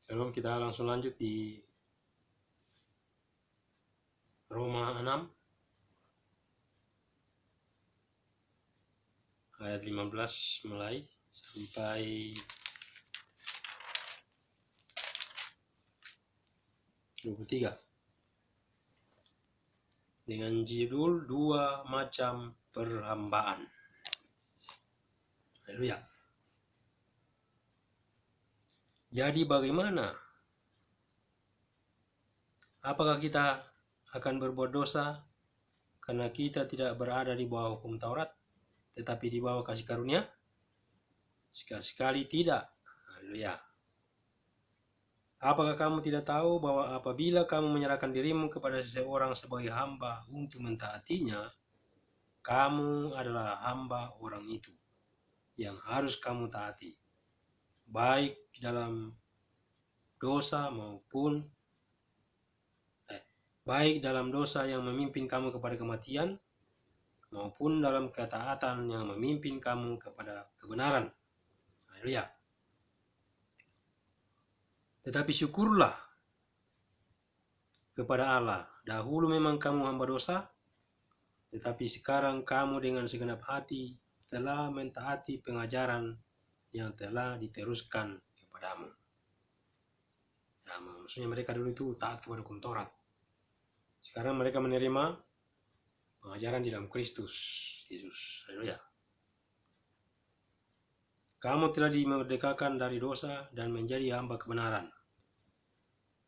Sebelum kita langsung lanjut di Roma 6 ayat 15 mulai sampai 23 dengan judul dua macam perhambaan. Haleluya. Jadi bagaimana? Apakah kita akan berbuat dosa karena kita tidak berada di bawah hukum Taurat, tetapi di bawah kasih karunia? Sekali-sekali tidak. Haleluya. Apakah kamu tidak tahu bahwa apabila kamu menyerahkan dirimu kepada seseorang sebagai hamba untuk mentaatinya, kamu adalah hamba orang itu yang harus kamu taati, baik dalam dosa yang memimpin kamu kepada kematian, maupun dalam ketaatan yang memimpin kamu kepada kebenaran. Haleluya. Tetapi syukurlah kepada Allah, dahulu memang kamu hamba dosa, tetapi sekarang kamu dengan segenap hati telah mentaati pengajaran yang telah diteruskan kepadamu. Ya, maksudnya mereka dulu itu taat kepada hukum Taurat. Sekarang mereka menerima pengajaran di dalam Kristus Yesus. Haleluya. Kamu telah dimerdekakan dari dosa dan menjadi hamba kebenaran.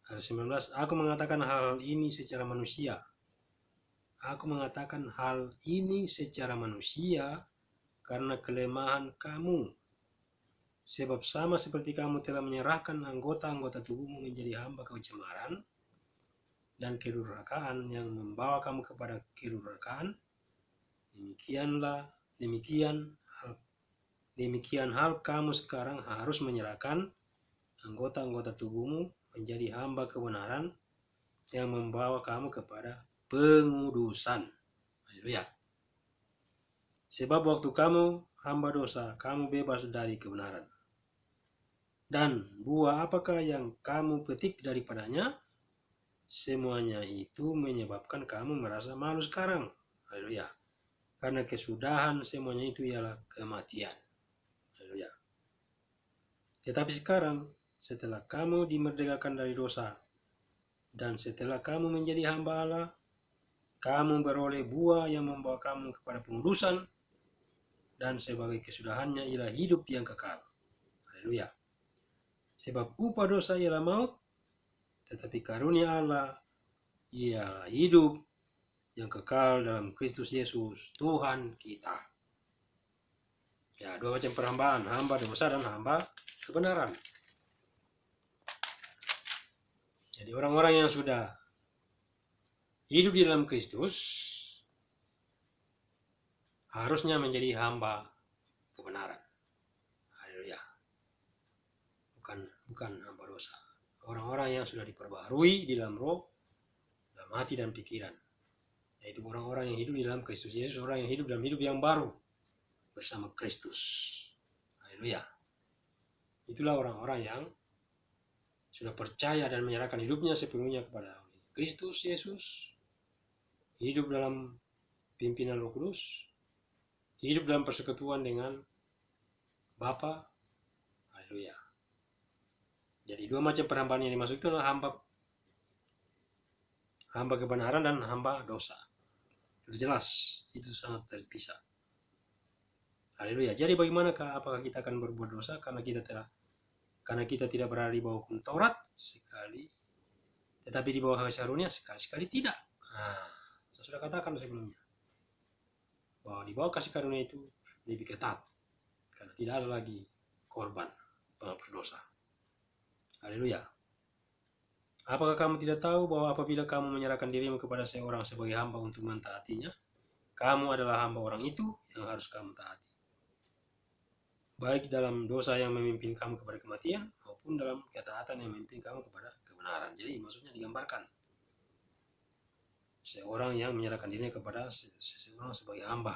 Ayat 19, aku mengatakan hal ini secara manusia. Aku mengatakan hal ini secara manusia karena kelemahan kamu. Sebab sama seperti kamu telah menyerahkan anggota-anggota tubuhmu menjadi hamba kecemaran dan kedurhakaan yang membawa kamu kepada kedurhakaan, demikian hal kamu sekarang harus menyerahkan anggota-anggota tubuhmu menjadi hamba kebenaran yang membawa kamu kepada pengudusan. Haleluya. Sebab waktu kamu hamba dosa, kamu bebas dari kebenaran. Dan buah apakah yang kamu petik daripadanya? Semuanya itu menyebabkan kamu merasa malu sekarang. Haleluya. Karena kesudahan semuanya itu ialah kematian. Haleluya. Tetapi sekarang, setelah kamu dimerdekakan dari dosa, dan setelah kamu menjadi hamba Allah, kamu beroleh buah yang membawa kamu kepada pengudusan, dan sebagai kesudahannya ialah hidup yang kekal. Haleluya. Sebab upah dosa ialah maut, tetapi karunia Allah ialah hidup yang kekal dalam Kristus Yesus Tuhan kita. Ya, dua macam perhambaan, hamba dosa dan hamba kebenaran. Jadi orang-orang yang sudah hidup di dalam Kristus harusnya menjadi hamba kebenaran. Haleluya. Bukan hamba dosa. Orang-orang yang sudah diperbaharui di dalam roh, dalam hati dan pikiran. Yaitu orang-orang yang hidup di dalam Kristus Yesus, orang yang hidup dalam hidup yang baru bersama Kristus. Haleluya. Itulah orang-orang yang sudah percaya dan menyerahkan hidupnya sepenuhnya kepada Kristus Yesus, hidup dalam pimpinan Roh Kudus, hidup dalam persekutuan dengan Bapa. Haleluya. Jadi dua macam perhambaan yang dimaksud itu adalah hamba kebenaran dan hamba dosa. Sudah jelas, itu sangat terpisah. Haleluya. Jadi bagaimanakah, apakah kita akan berbuat dosa karena kita tidak berada di bawah hukum Taurat? Sekali. Tetapi di bawah kasih karunia? Sekali-sekali tidak. Saya sudah katakan sebelumnya bahwa di bawah kasih karunia itu lebih ketat karena tidak ada lagi korban penghapus dosa. Haleluya. Apakah kamu tidak tahu bahwa apabila kamu menyerahkan dirimu kepada seorang sebagai hamba untuk mentaatinya, kamu adalah hamba orang itu yang harus kamu taati, baik dalam dosa yang memimpin kamu kepada kematian maupun dalam ketaatan yang memimpin kamu kepada kebenaran. Jadi maksudnya digambarkan seorang yang menyerahkan dirinya kepada seseorang sebagai hamba.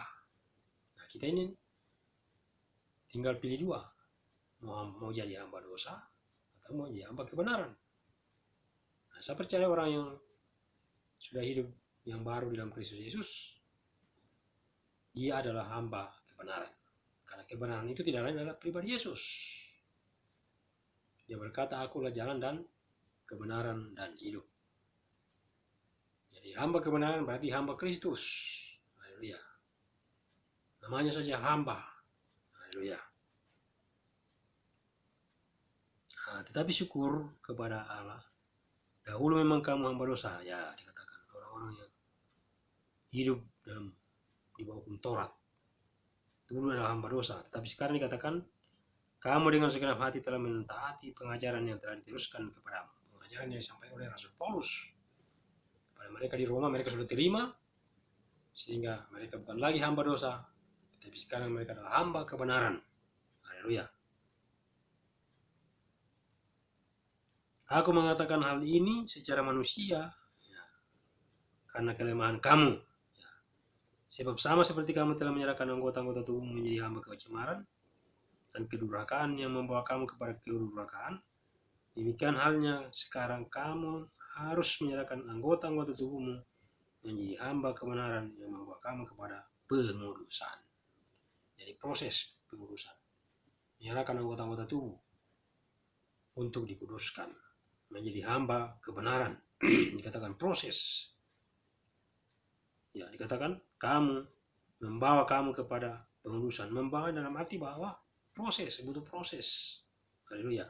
Nah, kita ini tinggal pilih dua, mau jadi hamba dosa atau menjadi hamba kebenaran. Nah, saya percaya orang yang sudah hidup yang baru di dalam Kristus Yesus, dia adalah hamba kebenaran. Karena kebenaran itu tidak lain adalah pribadi Yesus. Dia berkata, akulah jalan dan kebenaran dan hidup. Jadi hamba kebenaran berarti hamba Kristus. Haleluya. Namanya saja hamba. Haleluya. Nah, tetapi syukur kepada Allah. Dahulu memang kamu hamba dosa, ya dikatakan orang-orang yang hidup di bawah hukum Taurat. Dulu adalah hamba dosa, tetapi sekarang dikatakan kamu dengan segenap hati telah mentaati pengajaran yang telah diteruskan kepadamu. Pengajaran yang disampaikan oleh Rasul Paulus kepada mereka di Roma, mereka sudah terima, sehingga mereka bukan lagi hamba dosa, tetapi sekarang mereka adalah hamba kebenaran. Haleluya. Aku mengatakan hal ini secara manusia, ya, karena kelemahan kamu. Ya. Sebab sama seperti kamu telah menyerahkan anggota-anggota tubuh menjadi hamba kecemaran dan kedurhakaan yang membawa kamu kepada kedurhakaan, demikian halnya sekarang kamu harus menyerahkan anggota-anggota tubuhmu menjadi hamba kebenaran yang membawa kamu kepada pengudusan. Jadi proses pengudusan, menyerahkan anggota-anggota tubuh untuk dikuduskan menjadi hamba kebenaran. Dikatakan proses, ya dikatakan kamu, membawa kamu kepada pengudusan. Membawa dalam arti bahwa proses, butuh proses. Haleluya.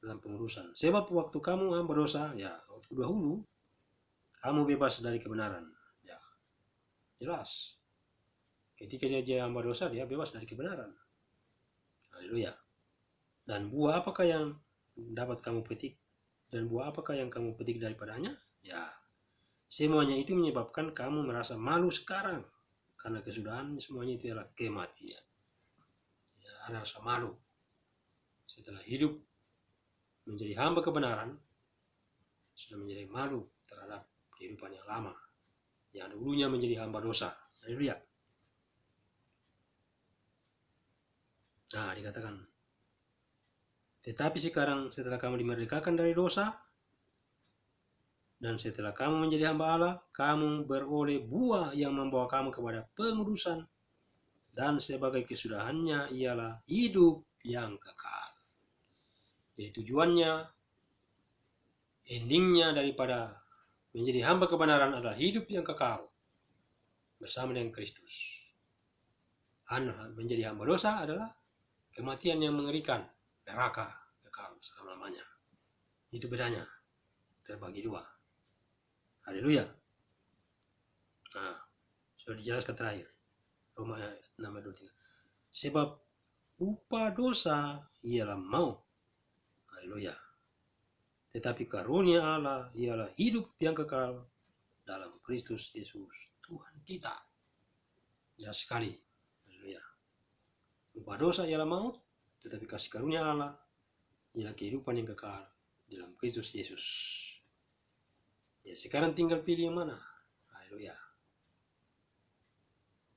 Dalam pengurusan. Sebab waktu kamu hamba dosa, ya waktu dahulu kamu bebas dari kebenaran. Ya, jelas. Ketika dia hamba dosa, dia bebas dari kebenaran. Haleluya. Dan buah apakah yang dapat kamu petik? Dan buah apakah yang kamu petik daripadanya? Ya, semuanya itu menyebabkan kamu merasa malu sekarang. Karena kesudahan semuanya itu adalah kematian. Ada rasa malu setelah hidup menjadi hamba kebenaran, sudah menjadi malu terhadap kehidupan yang lama yang dulunya menjadi hamba dosa. Haleluya. Nah, dikatakan, tetapi sekarang setelah kamu dimerdekakan dari dosa dan setelah kamu menjadi hamba Allah, kamu beroleh buah yang membawa kamu kepada pengudusan, dan sebagai kesudahannya ialah hidup yang kekal. Jadi tujuannya, endingnya daripada menjadi hamba kebenaran adalah hidup yang kekal bersama dengan Kristus. Menjadi hamba dosa adalah kematian yang mengerikan, neraka kekal selama-lamanya. Itu bedanya, terbagi dua. Haleluya. Nah, sudah dijelaskan terakhir. Roma 6:23. Sebab upah dosa ialah maut. Haleluya. Tetapi karunia Allah ialah hidup yang kekal dalam Kristus Yesus Tuhan kita. Jelas sekali. Haleluya. Upah dosa ialah maut, tetapi kasih karunia Allah ialah kehidupan yang kekal dalam Kristus Yesus. Ya, sekarang tinggal pilih yang mana. Haleluya.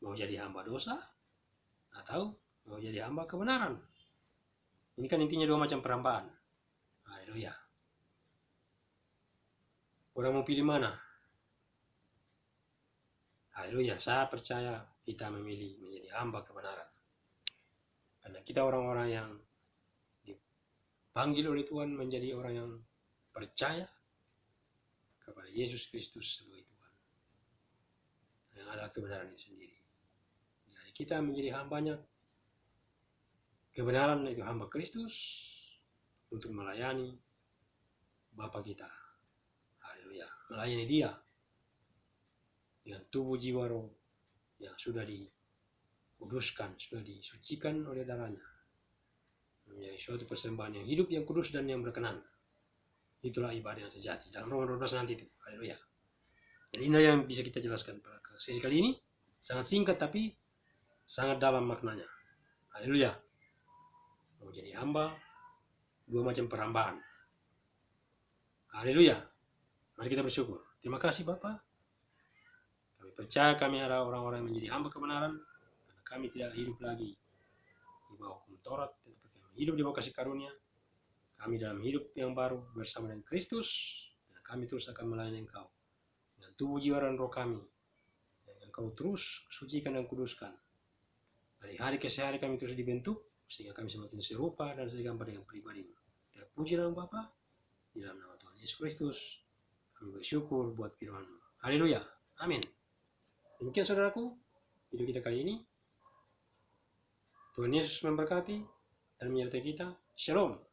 Mau jadi hamba dosa atau mau jadi hamba kebenaran? Ini kan intinya dua macam perhambaan. Haleluya. Orang mau pilih mana? Haleluya. Saya percaya kita memilih menjadi hamba kebenaran. Karena kita orang-orang yang dipanggil oleh Tuhan menjadi orang yang percaya kepada Yesus Kristus sebagai Tuhan. Yang adalah kebenaran itu sendiri. Jadi kita menjadi hambanya kebenaran, itu hamba Kristus untuk melayani Bapa kita. Haleluya. Melayani Dia dengan tubuh jiwa roh yang sudah dikuduskan, sudah disucikan oleh darahnya, menjadi suatu persembahan yang hidup, yang kudus dan yang berkenan. Itulah ibadah yang sejati dalam Roma 12 nanti itu. Haleluya. Jadi ini yang bisa kita jelaskan pada sesi kali ini. Sangat singkat tapi sangat dalam maknanya. Haleluya. Mau jadi hamba, dua macam perhambaan. Haleluya. Mari kita bersyukur. Terima kasih Bapak. Kami percaya kami adalah orang-orang yang menjadi hamba kebenaran, karena kami tidak hidup lagi di bawah hukum Taurat, tetapi kami hidup di bawah kasih karunia. Kami dalam hidup yang baru bersama dengan Kristus, dan kami terus akan melayani Engkau dengan tubuh, jiwa, dan roh kami. Dan Engkau terus sucikan dan kuduskan. Dari hari ke hari kami terus dibentuk, sehingga kami semakin serupa dan segambar dengan pribadi-Mu. Terpuji dalam Bapa, di dalam nama Tuhan Yesus Kristus, kami bersyukur buat firman-Mu. Haleluya. Amin. Demikian saudaraku, video kita kali ini. Tuhan Yesus memberkati dan menyertai kita. Shalom.